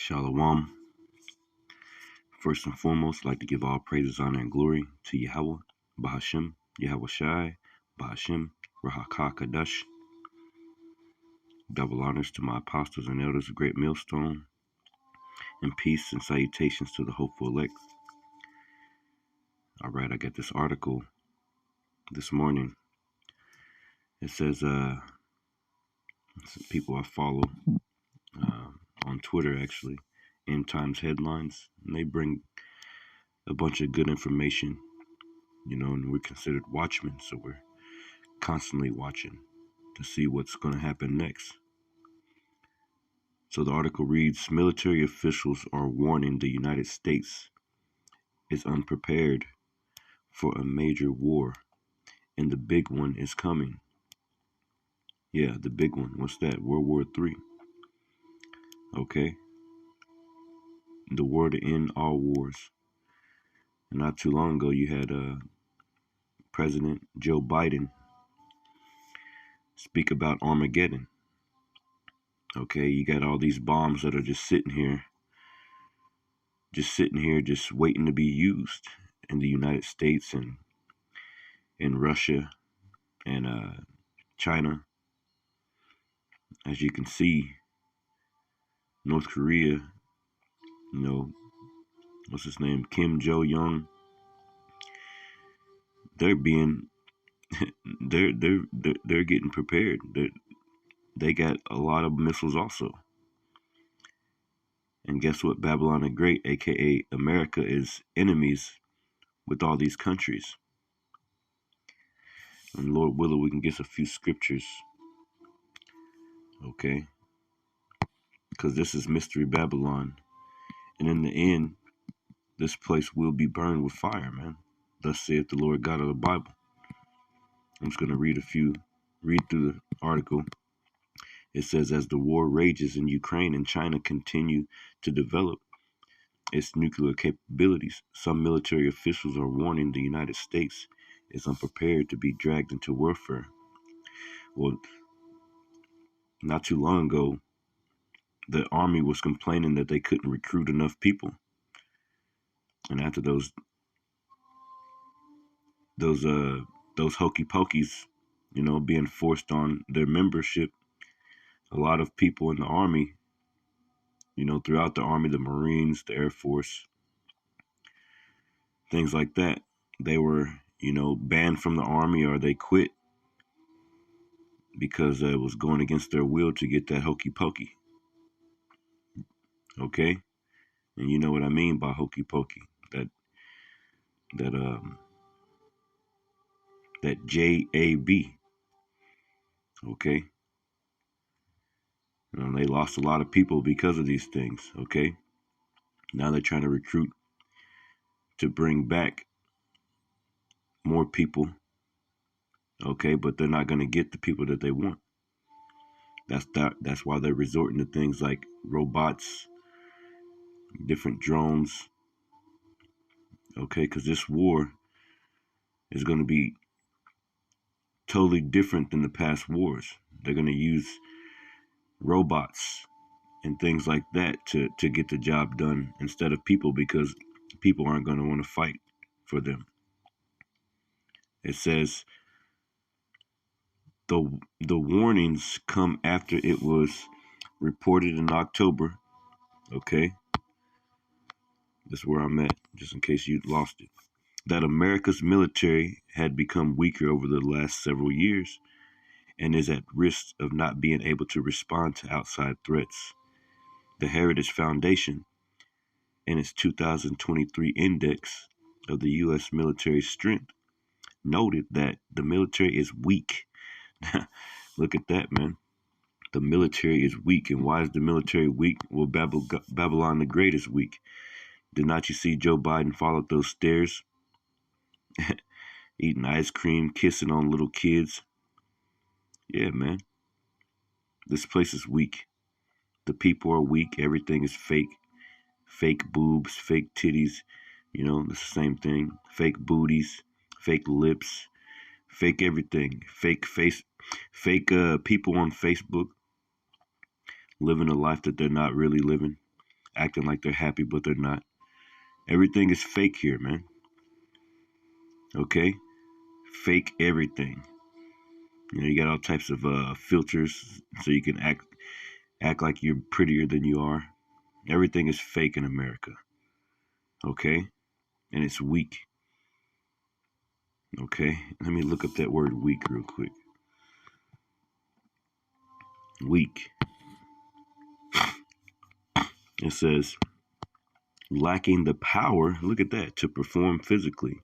Shalom. First and foremost, I'd like to give all praises, honor, and glory to Yahweh, Bahashem, Yahweh Shai, Bahashem, Rahaka Kadash. Double honors to my apostles and elders of Great Millstone, and peace and salutations to the hopeful elect. All right, I got this article this morning. It says, some people I follow on Twitter, actually, End Times Headlines, and they bring a bunch of good information, and we're considered watchmen, so we're constantly watching to see what's going to happen next. So the article reads, military officials are warning the United States is unprepared for a major war, and the big one is coming. Yeah, the big one. What's that? World War III. Okay. The war to end all wars. And not too long ago, you had President Joe Biden speak about Armageddon. Okay, you got all these bombs that are just sitting here, just waiting to be used in the United States and in Russia and China. As you can see, North Korea, what's his name, Kim Jong-un, they're being, they're getting prepared. They got a lot of missiles also. And guess what? Babylon the Great, aka America, is enemies with all these countries. And Lord willing, we can get a few scriptures, okay? Because this is Mystery Babylon. And in the end, this place will be burned with fire, man. Thus saith the Lord God of the Bible. I'm just going to read through the article. It says, as the war rages in Ukraine and China continue to develop its nuclear capabilities, some military officials are warning the United States is unprepared to be dragged into warfare. Well, not too long ago, the army was complaining that they couldn't recruit enough people. And after those hokey pokies, being forced on their membership, a lot of people in the army, throughout the army, the Marines, the Air Force, things like that, they were, banned from the army, or they quit because it was going against their will to get that hokey pokey. Okay? And you know what I mean by hokey pokey. That JAB. Okay? They lost a lot of people because of these things. Okay? Now they're trying to recruit to bring back more people. Okay? But they're not going to get the people that they want. That's why they're resorting to things like robots, different drones. Okay? Because this war is going to be totally different than the past wars. They're going to use robots and things like that to get the job done instead of people, because people aren't going to want to fight for them. It says the warnings come after it was reported in October. Okay, that's where I'm at, just in case you lost it. That America's military had become weaker over the last several years and is at risk of not being able to respond to outside threats. The Heritage Foundation, in its 2023 index of the U.S. military strength, noted that the military is weak. Look at that, man. The military is weak. And why is the military weak? Well, Babylon the Great is weak. Did not you see Joe Biden fall up those stairs? Eating ice cream, kissing on little kids. Yeah, man. This place is weak. The people are weak. Everything is fake. Fake boobs, fake titties. It's the same thing. Fake booties, fake lips, fake everything. Fake face, fake people on Facebook living a life that they're not really living. acting like they're happy, but they're not. Everything is fake here, man. Okay? Fake everything. You got all types of filters so you can act like you're prettier than you are. Everything is fake in America. Okay? And it's weak. Okay? Let me look up that word weak real quick. Weak. It says lacking the power, look at that, to perform physically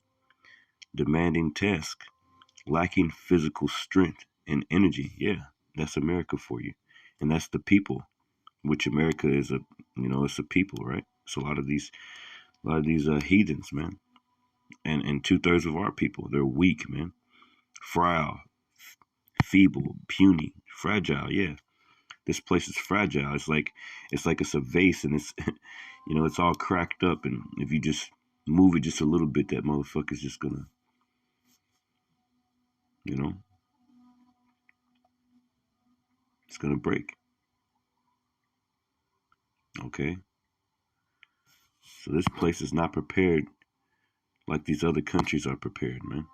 demanding tasks, lacking physical strength and energy. Yeah, that's America for you. And that's the people, which America is it's a people, right? It's a lot of these heathens, man. And 2/3 of our people, they're weak, man. Frail, feeble, puny, fragile, yeah. This place is fragile. It's like it's a vase and it's it's all cracked up, and if you just move it just a little bit, that motherfucker's just gonna, you know, it's gonna break. Okay? So this place is not prepared like these other countries are prepared, man.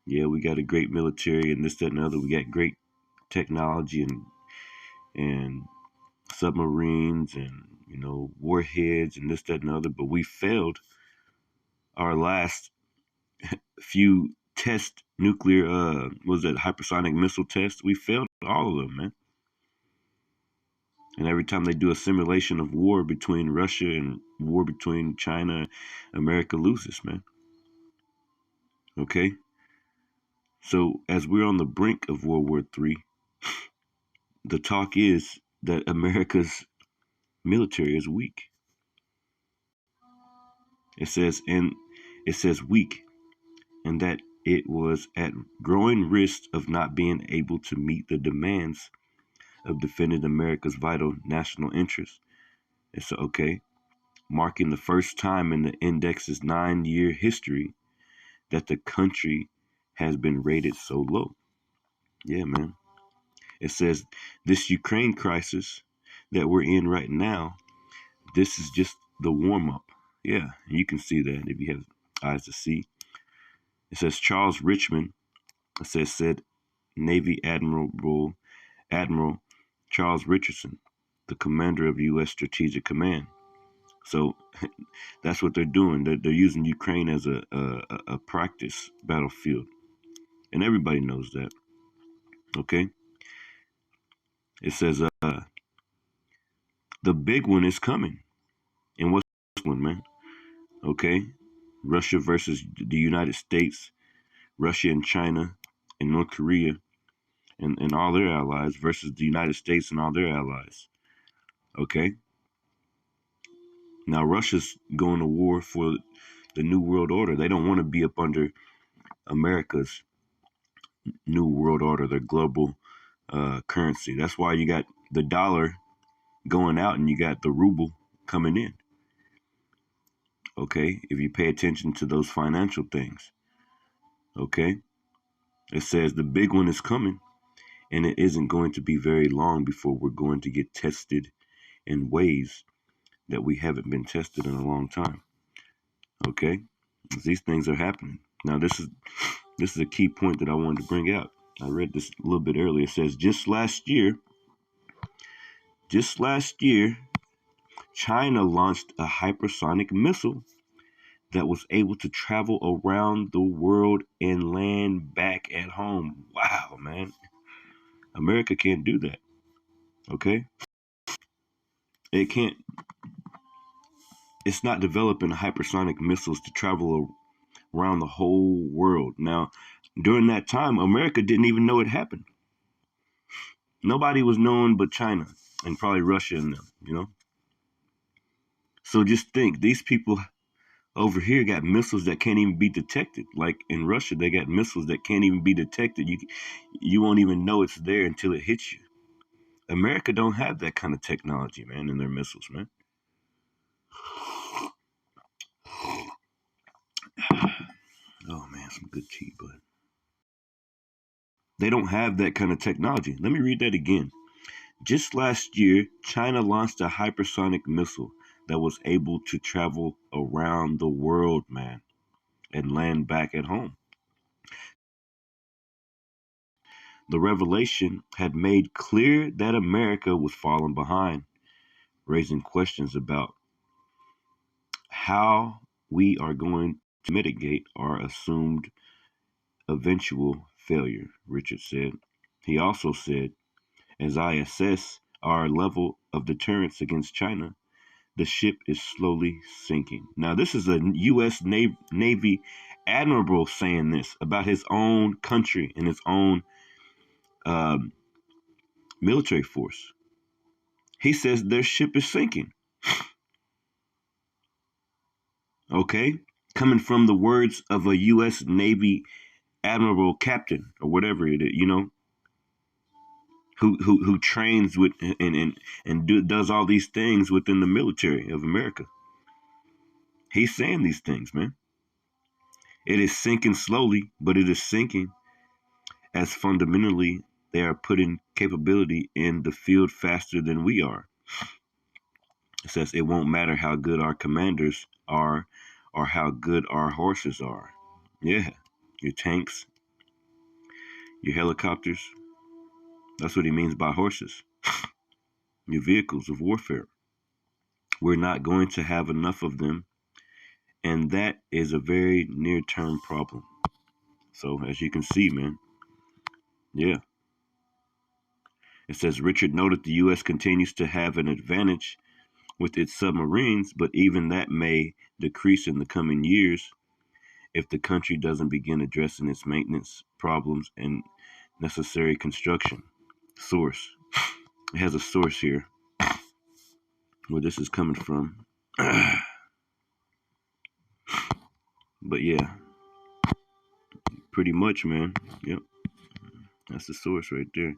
Yeah, we got a great military and this, that, and the other. We got great technology and submarines and warheads and this, that, and the other. But we failed our last few test nuclear was that hypersonic missile test. We failed all of them, man. And every time they do a simulation of war between Russia and war between China, America loses, man. Okay? So as we're on the brink of World War III, the talk is that America's military is weak. It says weak, and that it was at growing risk of not being able to meet the demands of defending America's vital national interests. It's okay, marking the first time in the index's 9-year history that the country has been rated so low. Yeah, man. It says this Ukraine crisis that we're in right now, this is just the warm up. Yeah, you can see that if you have eyes to see. It says Charles Richmond, said Navy Admiral Charles Richardson, the commander of U.S. Strategic Command. So that's what they're doing. They're using Ukraine as a practice battlefield, and everybody knows that. Okay, it says the big one is coming, and what's this one, man? Okay, Russia versus the United States, Russia and China and North Korea and all their allies versus the United States and all their allies. Okay, now Russia's going to war for the New World Order. They don't want to be up under America's New World Order, their global currency. That's why you got the dollar going out and you got the ruble coming in. Okay, if you pay attention to those financial things. Okay, it says the big one is coming, and it isn't going to be very long before we're going to get tested in ways that we haven't been tested in a long time. Okay, these things are happening now. This is a key point that I wanted to bring out. I read this a little bit earlier. It says just last year, China launched a hypersonic missile that was able to travel around the world and land back at home. Wow, man. America can't do that. Okay? It can't, it's not developing hypersonic missiles to travel around the whole world. Now, during that time, America didn't even know it happened. Nobody was knowing but China and probably Russia and them. So just think, these people over here got missiles that can't even be detected. Like in Russia, they got missiles that can't even be detected. You won't even know it's there until it hits you. America don't have that kind of technology, man, in their missiles, man. Oh man, some good tea, but they don't have that kind of technology. Let me read that again. Just last year, China launched a hypersonic missile that was able to travel around the world, man, and land back at home. The revelation had made clear that America was falling behind, raising questions about how we are going to mitigate our assumed eventual failure, Richard said. He also said, as I assess our level of deterrence against China, the ship is slowly sinking. Now, this is a U.S. Navy admiral saying this about his own country and his own um, military force. He says their ship is sinking. Okay? Coming from the words of a U.S. Navy admiral captain or whatever it is, who trains with and does all these things within the military of America. He's saying these things, man. It is sinking slowly, but it is sinking as fundamentally they are putting capability in the field faster than we are. It says it won't matter how good our commanders are or how good our horses are. Yeah, your tanks, your helicopters. That's what he means by horses. Your vehicles of warfare. We're not going to have enough of them, and that is a very near-term problem. So as you can see, man, yeah. It says Richard noted the U.S. continues to have an advantage with its submarines, but even that may decrease in the coming years if the country doesn't begin addressing its maintenance problems and necessary construction. Source. It has a source here where this is coming from. But yeah, pretty much, man. Yep, that's the source right there.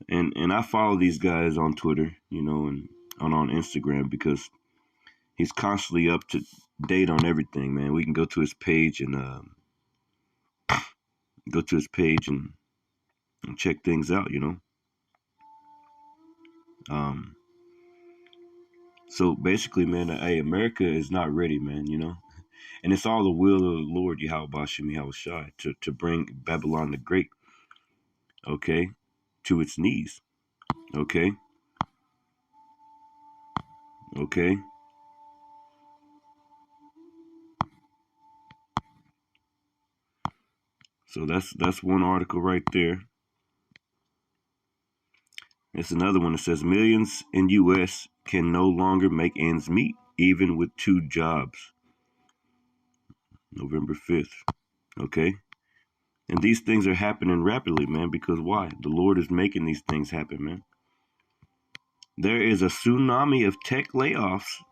And I follow these guys on Twitter, and on Instagram because he's constantly up to date on everything, man. We can go to his page and and check things out. Um, so basically, man, hey, America is not ready, man. And it's all the will of the Lord Yahweh Shem Yahushai to bring Babylon the Great, okay, to its knees, okay, okay. So that's one article right there. It's another one that says millions in U.S. can no longer make ends meet, even with two jobs. November 5th, okay. And these things are happening rapidly, man, because why? The Lord is making these things happen, man. There is a tsunami of tech layoffs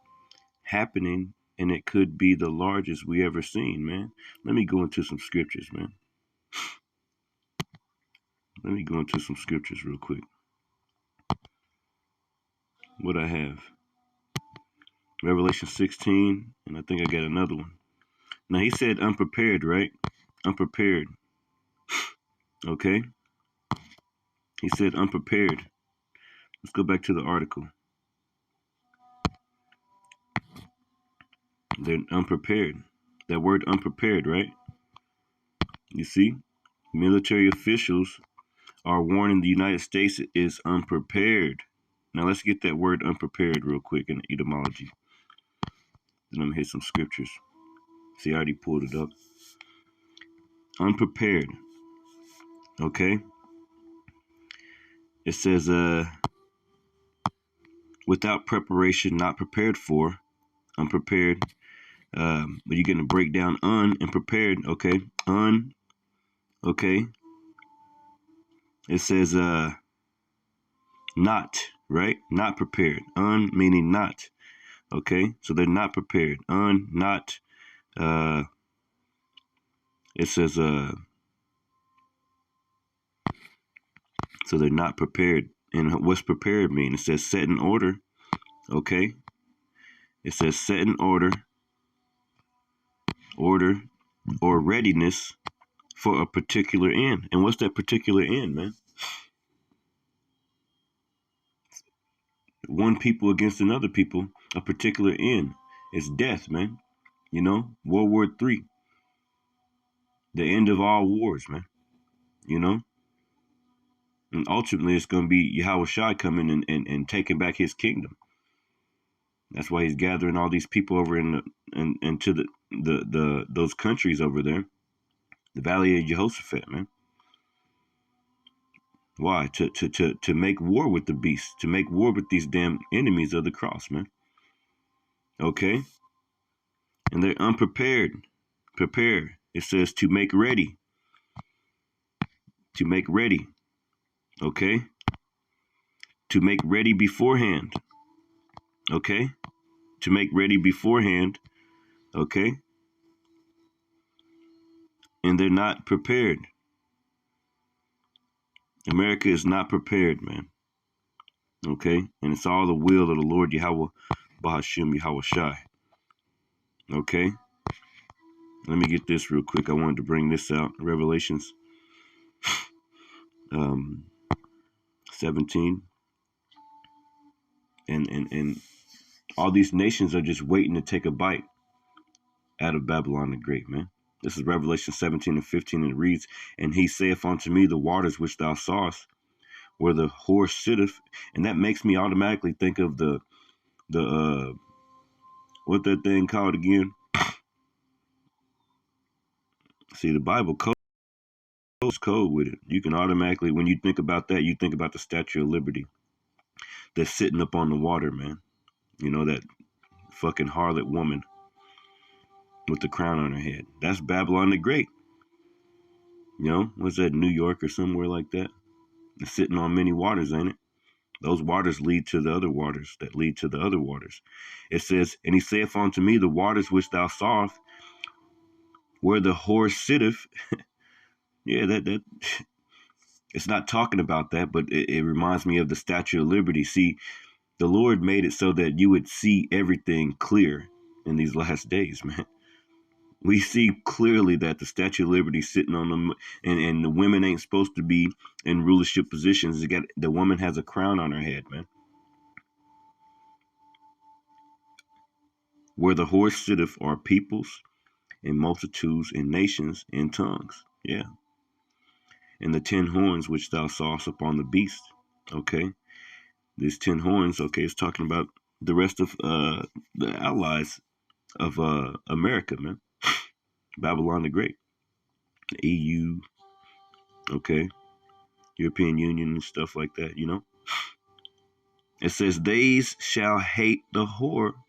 happening, and it could be the largest we ever seen, man. Let me go into some scriptures, man. Let me go into some scriptures real quick. What I have. Revelation 16, and I think I got another one. Now, he said unprepared, right? Unprepared. Okay? He said unprepared. Let's go back to the article. They're unprepared. That word unprepared, right? You see? Military officials are warning the United States is unprepared. Now, let's get that word unprepared real quick in the etymology. Then I'm going to hit some scriptures. See, I already pulled it up. Unprepared. Okay? It says, without preparation, not prepared for, unprepared. But you're getting a breakdown and prepared. Okay? Okay? It says, not, right? Not prepared. Meaning not. Okay? So they're not prepared. Not. It says, so they're not prepared. And what's prepared mean? It says set in order. Okay? It says set in order or readiness for a particular end. And what's that particular end, man? one people against another people, a particular end. It's death, man. You know, World War III, the end of all wars, man. You know, and ultimately it's going to be Yahweh Shai coming and taking back his kingdom. That's why he's gathering all these people over into the those countries over there, the Valley of Jehoshaphat, man. Why? To make war with the beast, to make war with these damn enemies of the cross, man. Okay? And they're unprepared. Prepare. It says to make ready. To make ready. Okay? To make ready beforehand. Okay? To make ready beforehand. Okay? And they're not prepared. America is not prepared, man. Okay? And it's all the will of the Lord Yahweh Bahashim Yahweh Shai. Okay? Let me get this real quick. I wanted to bring this out. Revelations 17. And all these nations are just waiting to take a bite out of Babylon the Great, man. This is Revelation 17 and 15, and it reads, "And he saith unto me, the waters which thou sawest, where the horse sitteth," and that makes me automatically think of the what that thing called again? See, the Bible code with it. You can automatically, when you think about that, you think about the Statue of Liberty that's sitting up on the water, man. You know, that fucking harlot woman with the crown on her head. That's Babylon the Great. You know, was that New York or somewhere like that? It's sitting on many waters, ain't it? Those waters lead to the other waters that lead to the other waters. It says, "And he saith unto me, the waters which thou sawest, where the horse sitteth." Yeah, that it's not talking about that, but it reminds me of the Statue of Liberty. See, the Lord made it so that you would see everything clear in these last days, man. We see clearly that the Statue of Liberty is sitting on them, and the women ain't supposed to be in rulership positions. The woman has a crown on her head, man. Where the horse sitteth are peoples and multitudes and nations and tongues. Yeah. And the 10 horns which thou sawest upon the beast. Okay. These 10 horns, okay, it's talking about the rest of the allies of America, man. Babylon the Great, the EU, okay, European Union and stuff like that, you know. It says, "These shall hate the whore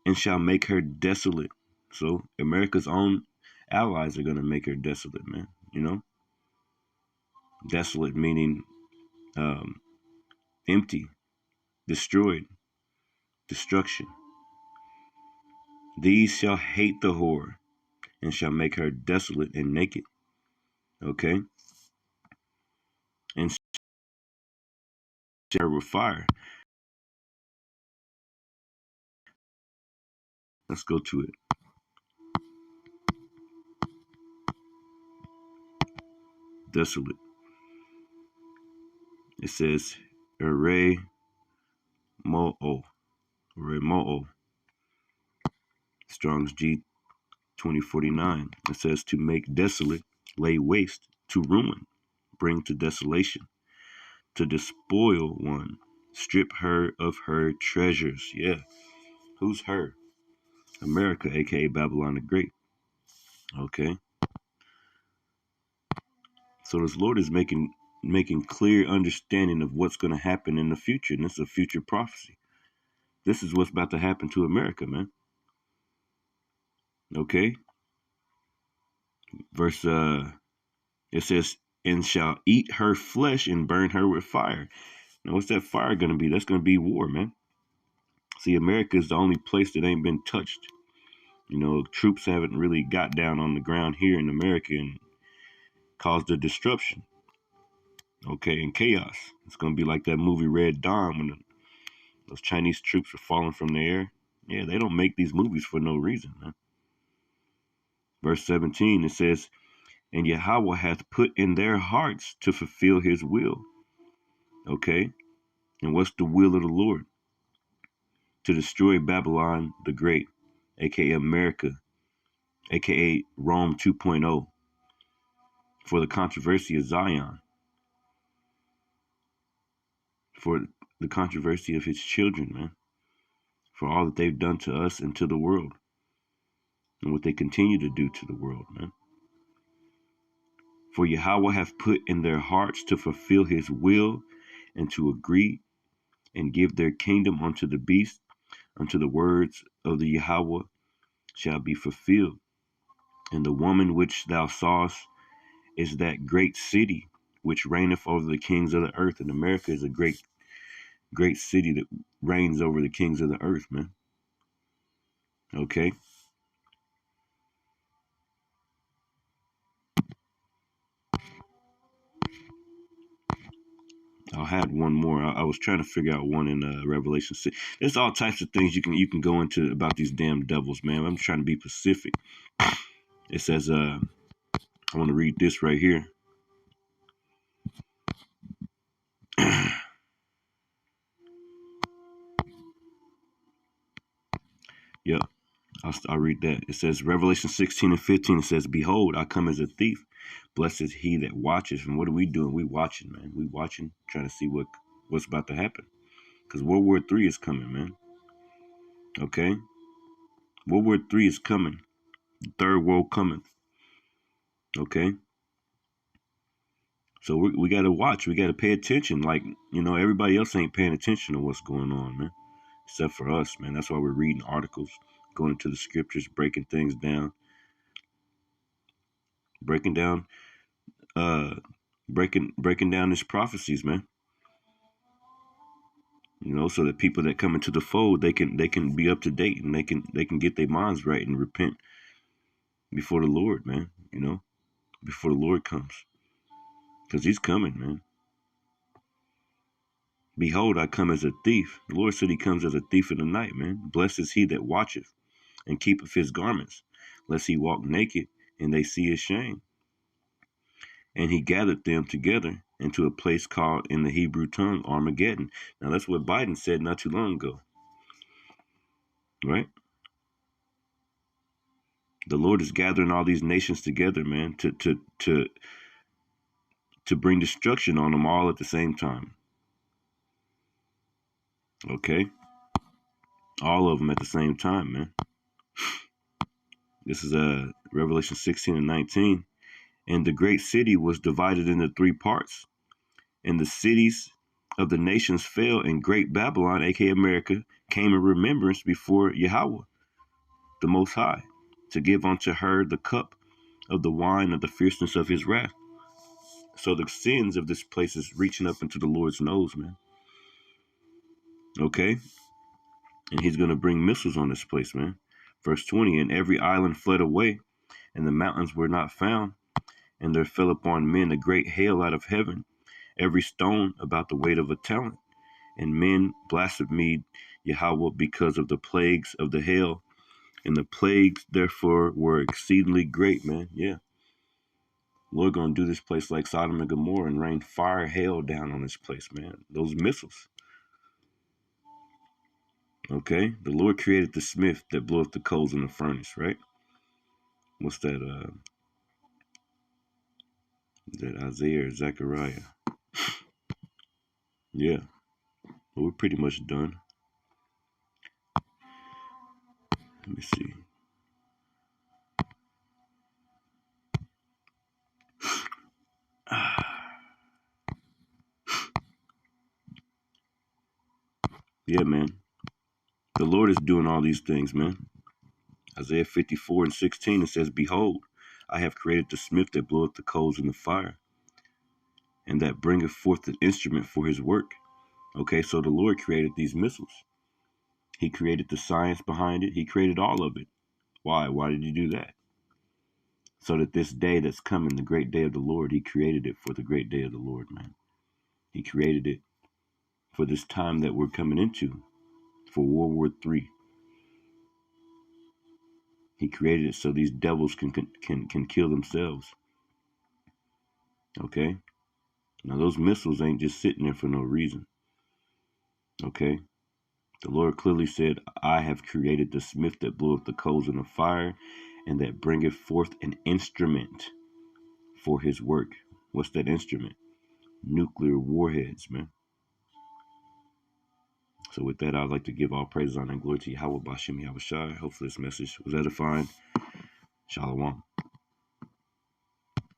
and shall make her desolate." So America's own allies are gonna make her desolate, man. You know, desolate meaning um, empty, destroyed, destruction. "These shall hate the whore and shall make her desolate and naked." Okay, and shall with fire. Let's go to it. Desolate. It says, "Ere mo'o." Ere mo'o. Strong's G 2049. It says, "To make desolate, lay waste, to ruin, bring to desolation, to despoil one, strip her of her treasures." Yeah. Who's her? America, aka Babylon the Great. Okay. So this Lord is making clear understanding of what's going to happen in the future, and this is a future prophecy. This is what's about to happen to America, man. Okay. Verse it says, "And shall eat her flesh and burn her with fire." Now, what's that fire going to be? That's going to be war, man. See, America is the only place that ain't been touched. You know, troops haven't really got down on the ground here in America and caused a disruption. Okay, and chaos. It's going to be like that movie Red Dawn when those Chinese troops were falling from the air. Yeah, they don't make these movies for no reason, man. Verse 17, it says, "And Yahweh hath put in their hearts to fulfill his will." Okay, And what's the will of the Lord? To destroy Babylon the Great, aka America, aka Rome 2.0, for the controversy of Zion, for the controversy of his children, man, for all that they've done to us and to the world, and what they continue to do to the world, man. For Yahweh hath put in their hearts to fulfill his will and to agree and give their kingdom unto the beast, unto the words of the Yahweh shall be fulfilled. And the woman which thou sawest is that great city which reigneth over the kings of the earth. And America is a great city that reigns over the kings of the earth, man. Okay. I had one more. I was trying to figure out one in Revelation 6. There's all types of things you can go into about these damn devils, man. I'm trying to be specific. It says, I want to read this right here. Yep, I'll read that. It says, Revelation 16 and 15, it says, Behold, I come as a thief. Blessed is he that watches. And what are we doing? We watching, man. We watching, trying to see what's about to happen. Because World War III is coming, man. Okay? World War III is coming. The third world coming. Okay? So we got to watch. We got to pay attention. Like, everybody else ain't paying attention to what's going on, man. Except for us, man. That's why we're reading articles, going into the scriptures, breaking things down, breaking down, uh, breaking down these prophecies, man. So that people that come into the fold, they can be up to date, and they can get their minds right and repent before the Lord, man. Before the Lord comes, because He's coming, man. Behold, I come as a thief. The Lord said He comes as a thief in the night, man. Blessed is he that watcheth and keepeth his garments, lest he walk naked and they see his shame. And He gathered them together into a place called in the Hebrew tongue Armageddon. Now that's what Biden said not too long ago, right? The Lord is gathering all these nations together, man, to bring destruction on them all at the same time. Okay? All of them at the same time, man. This is Revelation 16 and 19. And the great city was divided into three parts, and the cities of the nations fell, and great Babylon, aka America, came in remembrance before Yahweh, the Most High, to give unto her the cup of the wine of the fierceness of his wrath. So the sins of this place is reaching up into the Lord's nose, man. Okay? And He's going to bring missiles on this place, man. Verse 20, and every island fled away, and the mountains were not found, and there fell upon men a great hail out of heaven, every stone about the weight of a talent. And men blasphemed Yahweh because of the plagues of the hail, and the plagues therefore were exceedingly great, man. Yeah. Lord gonna do this place like Sodom and Gomorrah and rain fire, hail down on this place, man. Those missiles. Okay? The Lord created the smith that bloweth the coals in the furnace, right? What's that? Is that Isaiah or Zechariah? Yeah. Well, we're pretty much done. Let me see. Yeah, man. The Lord is doing all these things, man. Isaiah 54 and 16, it says, Behold, I have created the smith that bloweth the coals in the fire, and that bringeth forth the instrument for his work. Okay, so the Lord created these missiles. He created the science behind it. He created all of it. Why? Why did He do that? So that this day that's coming, the great day of the Lord, He created it for the great day of the Lord, man. He created it for this time that we're coming into, for World War III. He created it so these devils can kill themselves. Okay? Now those missiles ain't just sitting there for no reason. Okay. The Lord clearly said, I have created the smith that bloweth the coals in the fire, and that bringeth forth an instrument for his work. What's that instrument? Nuclear warheads, man. So with that, I'd like to give all praise, honor, and glory to Yahweh Bashem Yahweh Shai. Hopefully this message was edifying. Shalom.